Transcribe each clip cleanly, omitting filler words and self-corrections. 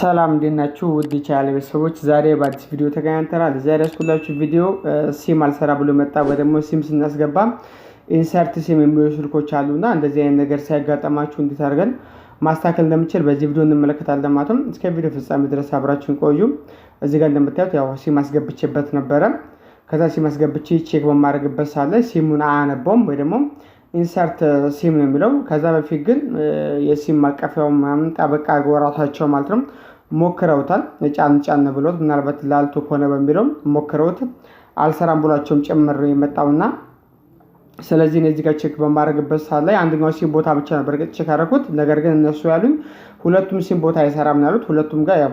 ሰላም እንዴት ናችሁ? ውድ ቻናሌ ቤተሰቦች ዛሬ በአዲስ ቪዲዮ ተገናኝተናል። ዛሬ ያስኩላችሁ ቪዲዮ ሲም አልሰራ ብሎ መጣ ወይ ደግሞ ሲም ስናስገባ ኢንሰርት ሲም የሚሉ ስልኮች አሉና እንደዚህ አይነት ነገር ሲያጋጥማችሁ እንዴት አድርገን ማስተካከል እንደምንችል በዚህ ቪዲዮ እንመለከታለን ማለት ነው። እስከ ቪዲዮ ፍጻሜ ድረስ አብራችሁን ቆዩ። እዚህ ጋር እንደምታዩት ያው ሲም አስገብቼበት ነበረ። ከዛ ሲም አስገብቼ ቼክ በማድረግበት ሰዓት ላይ ሲሙን አያነባውም ወይ ደግሞ ኢንሰርት ሲም ነው የሚለው። ከዛ በፊት ግን የሲም ማቀፊያው ምናምን ጠበቃ አድርገው ራሳቸው ማለት ነው ሞክረውታል። ጫን ብሎት ምናልባት ላልቶ ከሆነ በሚለው ሞክረውት አልሰራም ብሏቸውም ጭምር የመጣውና ስለዚህ እዚህ ጋር ቼክ በማድረግበት ሰዓት ላይ አንደኛው ሲም ቦታ ብቻ ነበር ቼክ አደረኩት። ነገር ግን እነሱ ያሉኝ ሁለቱም ሲም ቦታ አይሰራም ያሉት። ሁለቱም ጋር ያው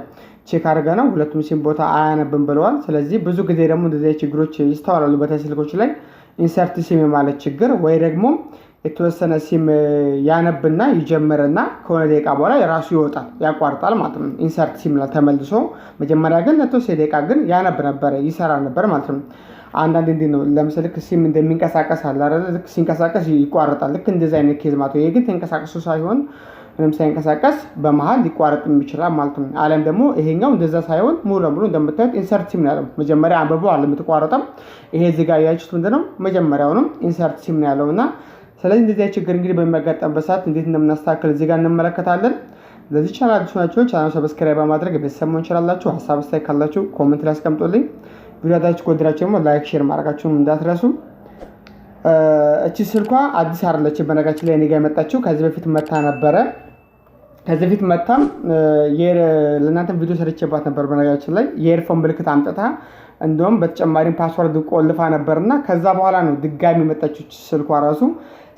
ቼክ አድርገናል፣ ሁለቱም ሲም ቦታ አያነብም ብለዋል። ስለዚህ ብዙ ጊዜ ደግሞ እንደዚህ ችግሮች ይስተዋላሉ በተስልኮች ላይ ኢንሰርት ሲም ማለት ችግር ወይ ደግሞ የተወሰነ ሲም ያነብና ይጀምርና ከሆነ ደቂቃ በኋላ የራሱ ይወጣል ያቋርጣል ማለት ነው። ኢንሰርት ሲም ላይ ተመልሶ መጀመሪያ ግን ለተወሰነ ደቂቃ ግን ያነብ ነበር ይሰራ ነበር ማለት ነው። አንዳንድ እንዴ ነው ለምሳሌ ሲም እንደሚንቀሳቀስ አለ አይደል? ልክ ሲንቀሳቀስ ይቋርጣል። ልክ እንደዚህ አይነት ኬዝ ማለት ነው። ይሄ ግን ተንቀሳቀሱ ሳይሆን ምንም ሳይንቀሳቀስ በመሃል ሊቋረጥ ይችላል ማለት ነው። አለም ደግሞ ይሄኛው እንደዛ ሳይሆን ሙሉ ለሙሉ እንደምታዩት ኢንሰርት ሲም ነው ያለው። መጀመሪያ አንብበው አለ የምትቋረጠው። ይሄ እዚህ ጋር ያያችሁት ምንድነው መጀመሪያውንም ኢንሰርት ሲም ነው ያለውና ስለዚህ እንደዚህ ችግር እንግዲህ በሚያጋጥምበት ሰዓት እንዴት እንደምናስተካክል እዚህ ጋር እንመለከታለን። ለዚህ ቻናል አዲስ ናችሁ ቻናሉን ሰብስክራይብ በማድረግ ቤተሰብ መሆን ትችላላችሁ። ሀሳብ አስተያየት ካላችሁ ኮሜንት ላይ አስቀምጡልኝ። ቪዲዮታችሁ ከወደዳችሁ ደግሞ ላይክ ሼር ማድረጋችሁን እንዳትረሱ። እቺ ስልኳ አዲስ አይደለችም በነገራችን ላይ እኔ ጋር የመጣችው ከዚህ በፊት መታ ነበረ። ከዚህ በፊት መታም ለእናንተ ቪዲዮ ሰርቼባት ነበር በነገራችን ላይ የኤርፎን ምልክት አምጥታ እንደውም በተጨማሪም ፓስወርድ ቆልፋ ነበርና ከዛ በኋላ ነው ድጋሚ መጣችው ስልኳ ራሱ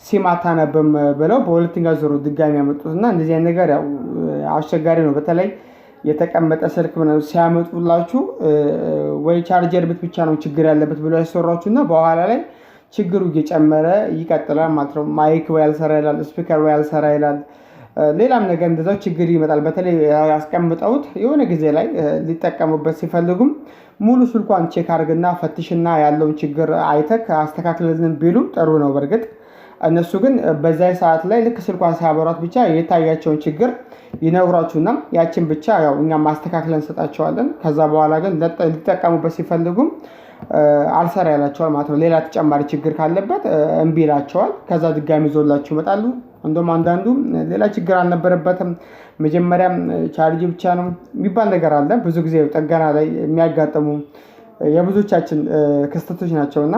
ሲም አታነብም ብለው በሁለተኛ ዙር ድጋሚ ያመጡትና እንደዚህ አይነት ነገር ያው አስቸጋሪ ነው። በተለይ የተቀመጠ ስልክ ነው ሲያመጡላችሁ ወይ ቻርጀር ብቻ ነው ችግር ያለበት ብለው ያሰራችሁና በኋላ ላይ ችግሩ እየጨመረ ይቀጥላል ማለት ነው። ማይክ ወይ ያልሰራ ይላል፣ ስፒከር ወይ ያልሰራ ይላል፣ ሌላም ነገር እንደዛው ችግር ይመጣል። በተለይ ያስቀምጠውት የሆነ ጊዜ ላይ ሊጠቀሙበት ሲፈልጉም ሙሉ ስልኳን ቼክ አድርግና ፈትሽና ያለውን ችግር አይተክ አስተካክለልን ቢሉ ጥሩ ነው። በርግጥ እነሱ ግን በዛ ሰዓት ላይ ልክ ስልኳን ሲያበሯት ብቻ የታያቸውን ችግር ይነግሯችሁና ያችን ብቻ ያው እኛ ማስተካክለን እንሰጣቸዋለን። ከዛ በኋላ ግን ሊጠቀሙበት ሲፈልጉም አልሰራ ያላቸዋል ማለት ነው። ሌላ ተጨማሪ ችግር ካለበት እምቢ ይላቸዋል። ከዛ ድጋሚ ይዞላችሁ ይመጣሉ። እንደውም አንዳንዱ ሌላ ችግር አልነበረበትም መጀመሪያም ቻርጅ ብቻ ነው የሚባል ነገር አለ። ብዙ ጊዜ ጠገና ላይ የሚያጋጥሙ የብዙዎቻችን ክስተቶች ናቸውና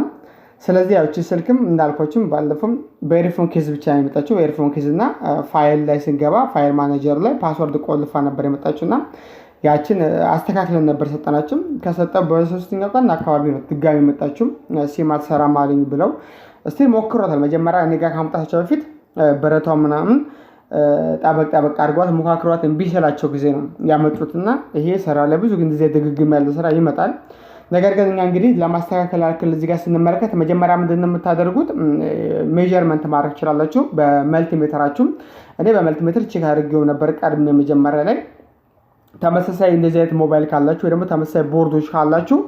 ስለዚህ ያው እቺ ስልክም እንዳልኳችሁ ባለፈው በኤርፎን ኬዝ ብቻ ነው የመጣችው። ኤርፎን ኬዝ እና ፋይል ላይ ስንገባ ፋይል ማኔጀር ላይ ፓስወርድ ቆልፋ ነበር የመጣችውና ያችን አስተካክለን ነበር ሰጠናችሁ። ከሰጠው በሶስተኛው ቀን አካባቢ ነው ድጋሚ መጣችሁ ሲም አልሰራም አለኝ ብለው እስቲ ሞክሮታል። መጀመሪያ እኔ ጋር ካምጣታቸው በፊት በረቷ ምናምን ጣበቅ አድርጓት ሞካክሯት እምቢ ስላቸው ጊዜ ነው ያመጡትና ይሄ ስራ ለብዙ ጊዜ ድግግም ያለ ስራ ይመጣል። ነገር ግን እኛ እንግዲህ ለማስተካከል አልከል እዚህ ጋር ስንመለከት መጀመሪያ ምንድነው የምታደርጉት ሜዠርመንት ማድረግ ይችላልላችሁ በመልቲሜትራችሁ። እኔ በመልቲሜትር ቼክ አድርጌው ነበር ቀድሜ መጀመሪያ ላይ። ተመሳሳይ እንደዚህ አይነት ሞባይል ካላችሁ ወይ ደግሞ ተመሳሳይ ቦርዶች ካላችሁ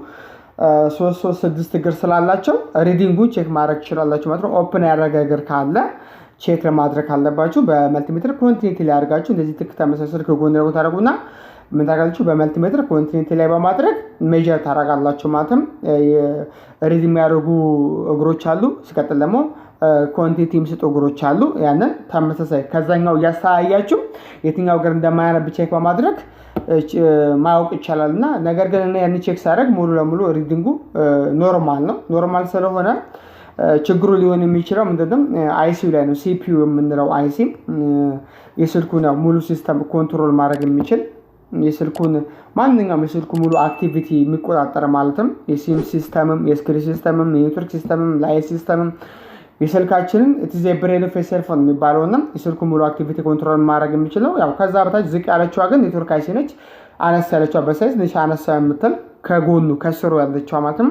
336 እግር ስላላቸው ሪዲንጉን ቼክ ማድረግ ይችላልላችሁ ማለት ነው። ኦፕን ያደረገ እግር ካለ ቼክ ለማድረግ አለባችሁ። በመልቲሜትር ኮንቲኒቲ ላይ አድርጋችሁ እንደዚህ ትክ ተመሳሳይ ከጎን ደግሞ ታደርጉና ምን ታደርጋላችሁ በመልቲሜትር ኮንቲኒቲ ላይ በማድረግ ሜዠር ታደርጋላችሁ ማለትም ሪድ የሚያደርጉ እግሮች አሉ። ሲቀጥል ደግሞ ኮንቲኒቲ የሚሰጡ እግሮች አሉ። ያንን ተመሳሳይ ከዛኛው እያስተያያችሁ የትኛው እግር እንደማያነብ ቼክ በማድረግ ማወቅ ይቻላልና ነገር ግን እኔ ያን ቼክ ሳደርግ ሙሉ ለሙሉ ሪዲንጉ ኖርማል ነው። ኖርማል ስለሆነ ችግሩ ሊሆን የሚችለው ምንድነው አይሲዩ ላይ ነው። ሲፒዩ የምንለው አይሲ የስልኩን ሙሉ ሲስተም ኮንትሮል ማድረግ የሚችል የስልኩን ማንኛውም የስልኩ ሙሉ አክቲቪቲ የሚቆጣጠር ማለትም የሲም ሲስተምም የስክሪን ሲስተምም የኔትወርክ ሲስተምም ላይት ሲስተምም የስልካችንን ኢትዝ ብሬን ኦፍ ሴልፎን የሚባለውና የስልኩ ሙሉ አክቲቪቲ ኮንትሮል ማድረግ የሚችለው ያው ከዛ በታች ዝቅ ያለችዋ ግን ኔትወርክ አይሲ ነች። አነስ ያለችዋ በሳይዝ ነች አነስ የምትል ከጎኑ ከስሩ ያለችዋ ማለትም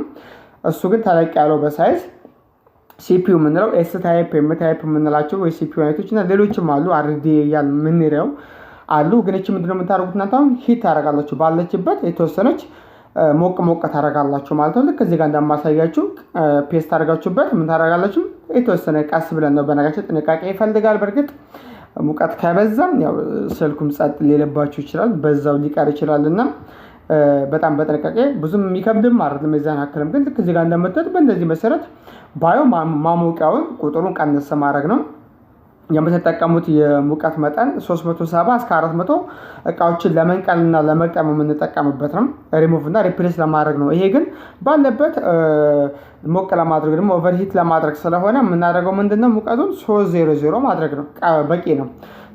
እሱ ግን ተለቅ ያለው በሳይዝ ሲፒዩ የምንለው ኤስ ታይፕ ኤም ታይፕ የምንላቸው ወይ ሲፒዩ አይነቶችና ሌሎችም አሉ። አርዲ ያን ምንሬው አሉ። ግን እቺ ምንድነው የምታደርጉት እናንተ አሁን ሂት ታደርጋላችሁ ባለችበት የተወሰነች ሞቅ ታደርጋላችሁ ማለት ነው። ልክ እዚህ ጋር እንደማሳያችሁ ፔስት አድርጋችሁበት ምን ታደርጋላችሁ የተወሰነ ቀስ ብለን ነው። በነገራችን ጥንቃቄ ይፈልጋል። በርግጥ ሙቀት ከበዛም ያው ስልኩም ጸጥ ሊልባችሁ ይችላል፣ በዛው ሊቀር ይችላልና በጣም በጥንቃቄ ብዙም የሚከብድም አይደለም የዛን ያክልም። ግን ልክ እዚህ ጋር እንደምታዩት በእንደዚህ መሰረት ባዮ ማሞቂያውን ቁጥሩን ቀንስ ማድረግ ነው። የምትጠቀሙት የሙቀት መጠን 370 እስከ 400 እቃዎችን ለመንቀልና ለመቅጠም የምንጠቀምበት ነው። ሪሙቭ እና ሪፕሌስ ለማድረግ ነው። ይሄ ግን ባለበት ሞቅ ለማድረግ ደግሞ ኦቨርሂት ለማድረግ ስለሆነ የምናደርገው ምንድነው ሙቀቱን 300 ማድረግ ነው። በቂ ነው።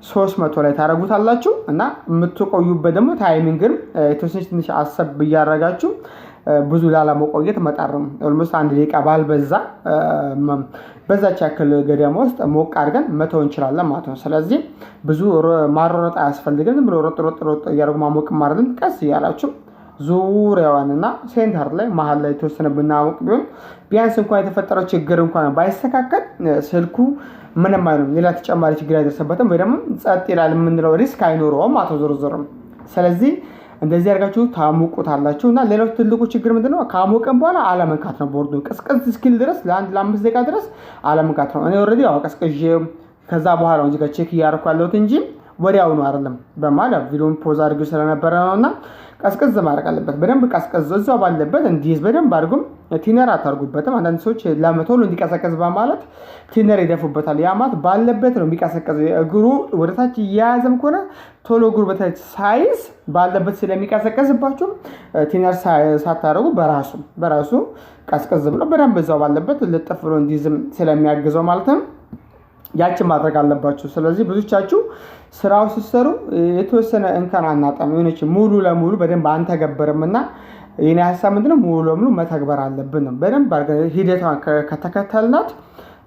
300 ላይ ታደርጉታላችሁ እና የምትቆዩበት ደግሞ ታይሚንግን የተወሰነች ትንሽ አሰብ እያደረጋችሁ ብዙ ላለመቆየት መጣር ነው። ኦልሞስት 1 ደቂቃ ባልበዛ በዛች ያክል ገደማ ውስጥ ሞቅ አድርገን መተው እንችላለን ማለት ነው። ስለዚህ ብዙ ማሮረጥ አያስፈልግም። ዝም ብሎ ሮጥ እያደረጉ ማሞቅ ማረልን ቀስ እያላችሁ ዙሪያዋንና ሴንተር ላይ መሀል ላይ የተወሰነ ብናሞቅ ቢሆን ቢያንስ እንኳን የተፈጠረው ችግር እንኳን ባይስተካከል ስልኩ ምንም አይሆንም፣ ሌላ ተጨማሪ ችግር አይደርስበትም ወይ ደግሞ ጸጥ ይላል የምንለው ሪስክ አይኖረውም ማለት ነው ዞሮ። ስለዚህ እንደዚህ አድርጋችሁ ታሞቁታላችሁ እና ሌላው ትልቁ ችግር ምንድነው ካሞቀን በኋላ አለመንካት ነው። ቦርዱ ቀዝቀዝ እስኪል ድረስ ለ5 ደቂቃ ድረስ አለመንካት ነው። እኔ ኦልሬዲ ያው ቀዝቅዤ ከዛ በኋላ ነው እዚህ ጋር ቼክ እያደረኩ ያለሁት እንጂ ወዲያው ነው አይደለም በማለት ቪዲዮን ፖዝ አድርጌው ስለነበረ ነውና ቀዝቀዝ ማድረግ አለበት። በደንብ ቀዝቀዝ እዛው ባለበት እንዲይዝ በደንብ አድርጉም። ቲነር አታርጉበትም። አንዳንድ ሰዎች ለመቶሎ እንዲቀዘቅዝ በማለት ቲነር ይደፉበታል። ያ ማለት ባለበት ነው የሚቀዘቅዝ። እግሩ ወደታች እያያዘም ከሆነ ቶሎ እግሩ በታች ሳይዝ ባለበት ስለሚቀዘቅዝባችሁ ቲነር ሳታረጉ በራሱ ቀዝቀዝ ብሎ በደንብ እዛው ባለበት ልጥፍ ብሎ እንዲይዝም ስለሚያግዘው ማለት ነው። ያችን ማድረግ አለባችሁ። ስለዚህ ብዙቻችሁ ስራው ሲሰሩ የተወሰነ እንከን አናጣም የሆነች ሙሉ ለሙሉ በደንብ አንተገበርምና የኔ ሐሳብ ምንድነው ሙሉ ለሙሉ መተግበር አለብን ነው። በደንብ አድርገን ሂደቷን ከተከተልናት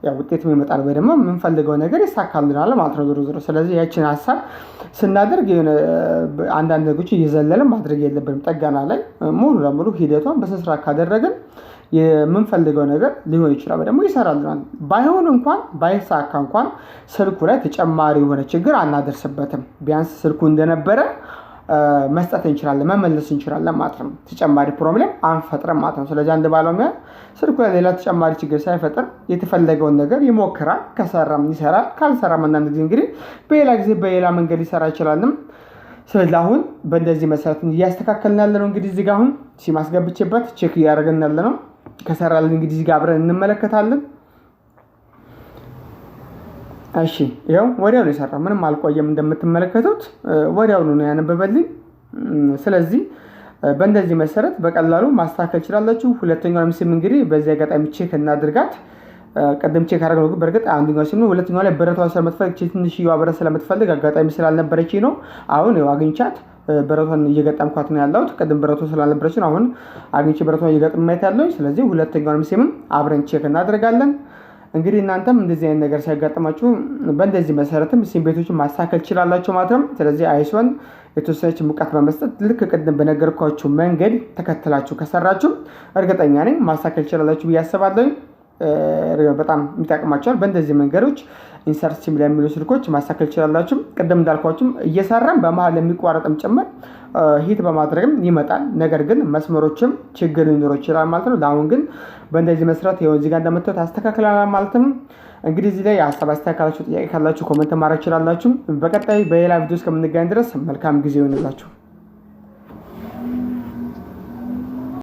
ያው ውጤት ይመጣል ወይ ደግሞ የምንፈልገው ነገር ይሳካልናል ማለት ነው ዞሮ። ስለዚህ ያችን ሐሳብ ስናደርግ አንዳንድ ነገሮች እየዘለልን ማድረግ የለብንም። ጠገና ላይ ሙሉ ለሙሉ ሂደቷን በስራ ካደረግን የምንፈልገው ነገር ሊሆን ይችላል ደግሞ ይሰራልናል። ባይሆን እንኳን ባይሳካ እንኳን ስልኩ ላይ ተጨማሪ የሆነ ችግር አናደርስበትም። ቢያንስ ስልኩ እንደነበረ መስጠት እንችላለን፣ መመለስ እንችላለን ማለት ነው። ተጨማሪ ፕሮብሌም አንፈጥርም ማለት ነው። ስለዚህ አንድ ባለሙያ ስልኩ ላይ ሌላ ተጨማሪ ችግር ሳይፈጥር የተፈለገውን ነገር ይሞክራል። ከሰራም ይሰራል፣ ካልሰራም አንዳንድ ጊዜ እንግዲህ በሌላ ጊዜ በሌላ መንገድ ሊሰራ ይችላልም። ስለዚህ አሁን በእንደዚህ መሰረት እያስተካከልን ያለ ነው። እንግዲህ እዚህ ጋር አሁን ሲማስገብቼበት ቼክ እያደረግን ያለ ነው። ከሰራልን እንግዲህ እዚህ ጋር አብረን እንመለከታለን። እሺ ያው ወዲያው ነው የሰራው፣ ምንም አልቆየም። እንደምትመለከቱት ወዲያው ነው ያነበበልኝ። ስለዚህ በእንደዚህ መሰረት በቀላሉ ማስተካከል ይችላልላችሁ። ሁለተኛው ሲም እንግዲህ በዚህ አጋጣሚ ቼክ እናድርጋት። ቀደም ቼክ አደረግነው በርግጥ አንደኛው ሲም ነው። ሁለተኛው ላይ በረቷ ስለምትፈልግ ትንሽዬዋ በረት ስለምትፈልግ አጋጣሚ ስላልነበረች ነው አሁን ያው አግኝቻት በረቷን እየገጠምኳት ነው ያለሁት። ቀደም በረቷ ስላልነበረች ነው አሁን አግኝቼ በረቷን እየገጠምኩት ያለሁኝ። ስለዚህ ሁለተኛውንም ሲም አብረን ቼክ እናደርጋለን። እንግዲህ እናንተም እንደዚህ አይነት ነገር ሲያጋጥማችሁ በእንደዚህ መሰረትም ሲም ቤቶችን ማስተካከል ትችላላችሁ ማለት ነው። ስለዚህ አይሶን የተወሰነች ሙቀት በመስጠት ልክ ቅድም በነገርኳችሁ መንገድ ተከትላችሁ ከሰራችሁ እርግጠኛ ነኝ ማስተካከል ትችላላችሁ ብዬ አስባለሁ። በጣም የሚጠቅማቸዋል። በእንደዚህ መንገዶች ኢንሰርት ሲም ላይ የሚሉ ስልኮች ማስተካከል ትችላላችሁ። ቅድም እንዳልኳችሁም እየሰራን በመሀል የሚቋረጥም ጭምር ሂት በማድረግም ይመጣል። ነገር ግን መስመሮችም ችግር ሊኖረው ይችላል ማለት ነው። ለአሁን ግን በእንደዚህ መሰረት ይኸው እዚህ ጋር እንደምታዩት አስተካክለናል ማለት ነው። እንግዲህ እዚህ ላይ ሀሳብ አስተካክላችሁ ጥያቄ ካላችሁ ኮሜንት ማድረግ ትችላላችሁ። በቀጣይ በሌላ ቪዲዮ እስከምንገናኝ ድረስ መልካም ጊዜ ይሁንላችሁ።